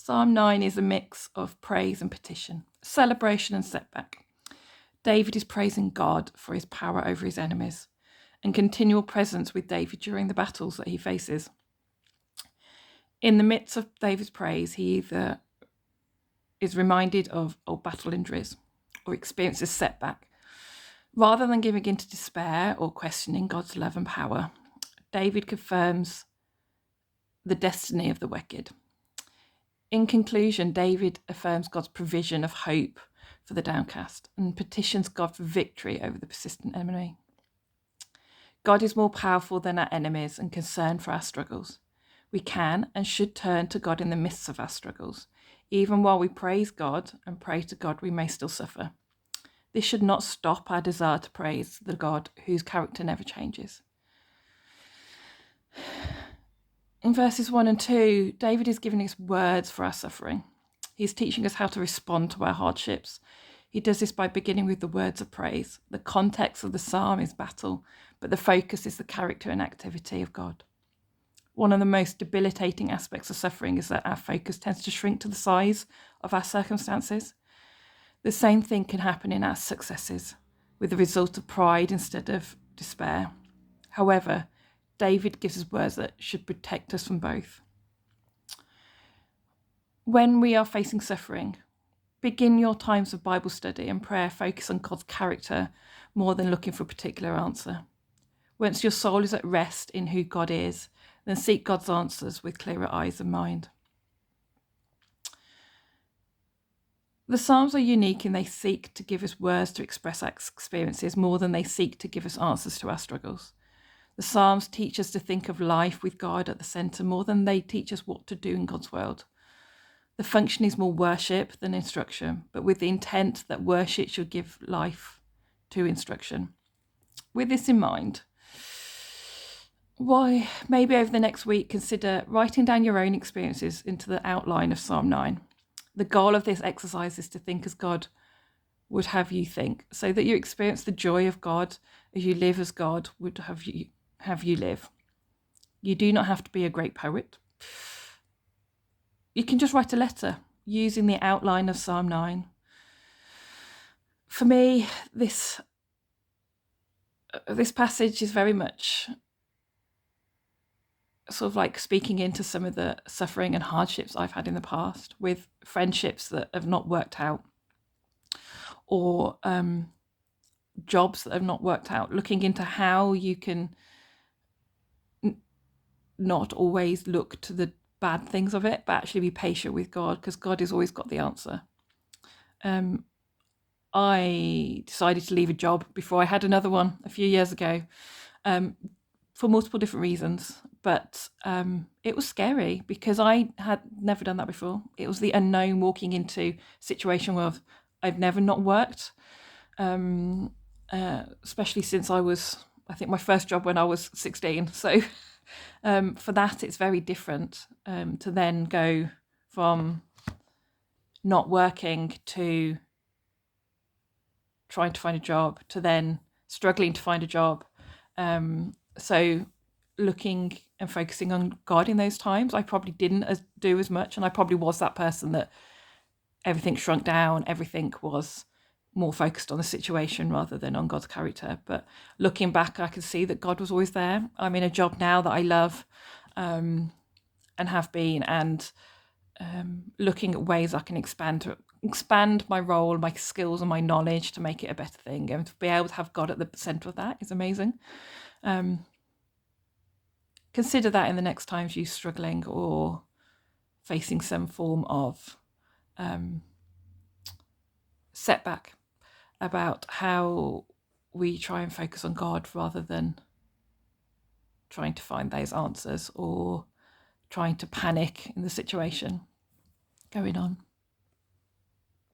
Psalm 9 is a mix of praise and petition, celebration and setback. David is praising God for his power over his enemies and continual presence with David during the battles that he faces. In the midst of David's praise, he either is reminded of old battle injuries or experiences setback. Rather than giving in to despair or questioning God's love and power, David confirms the destiny of the wicked. In conclusion, David affirms God's provision of hope for the downcast and petitions God for victory over the persistent enemy. God is more powerful than our enemies and concerned for our struggles. We can and should turn to God in the midst of our struggles. Even while we praise God and pray to God, we may still suffer. This should not stop our desire to praise the God whose character never changes. In verses 1 and 2, David is giving us words for our suffering. He's teaching us how to respond to our hardships. He does this by beginning with the words of praise. The context of the psalm is battle, but the focus is the character and activity of God. One of the most debilitating aspects of suffering is that our focus tends to shrink to the size of our circumstances. The same thing can happen in our successes, with the result of pride instead of despair. However, David gives us words that should protect us from both. When we are facing suffering, begin your times of Bible study and prayer focus on God's character more than looking for a particular answer. Once your soul is at rest in who God is, then seek God's answers with clearer eyes and mind. The Psalms are unique in they seek to give us words to express our experiences more than they seek to give us answers to our struggles. The Psalms teach us to think of life with God at the centre more than they teach us what to do in God's world. The function is more worship than instruction, but with the intent that worship should give life to instruction. With this in mind, why maybe over the next week consider writing down your own experiences into the outline of Psalm 9. The goal of this exercise is to think as God would have you think, so that you experience the joy of God as you live as God would have you live. You do not have to be a great poet. You can just write a letter using the outline of Psalm 9. For me, this passage is very much sort of like speaking into some of the suffering and hardships I've had in the past with friendships that have not worked out, or jobs that have not worked out, looking into how you can not always look to the bad things of it, but actually be patient with God, because God has always got the answer. I decided to leave a job before I had another one a few years ago, for multiple different reasons, but it was scary because I had never done that before. It was the unknown, walking into a situation where I've never not worked, especially since I think my first job when I was 16. So for that, it's very different to then go from not working to trying to find a job to then struggling to find a job. So looking and focusing on God in those times, I probably didn't do as much, and I probably was that person that everything shrunk down, everything was more focused on the situation rather than on God's character. But looking back, I can see that God was always there. I'm in a job now that I love and have been, and looking at ways I can expand my role, my skills and my knowledge to make it a better thing, and to be able to have God at the centre of that is amazing. Consider that in the next times you're struggling or facing some form of setback, about how we try and focus on God rather than trying to find those answers or trying to panic in the situation going on.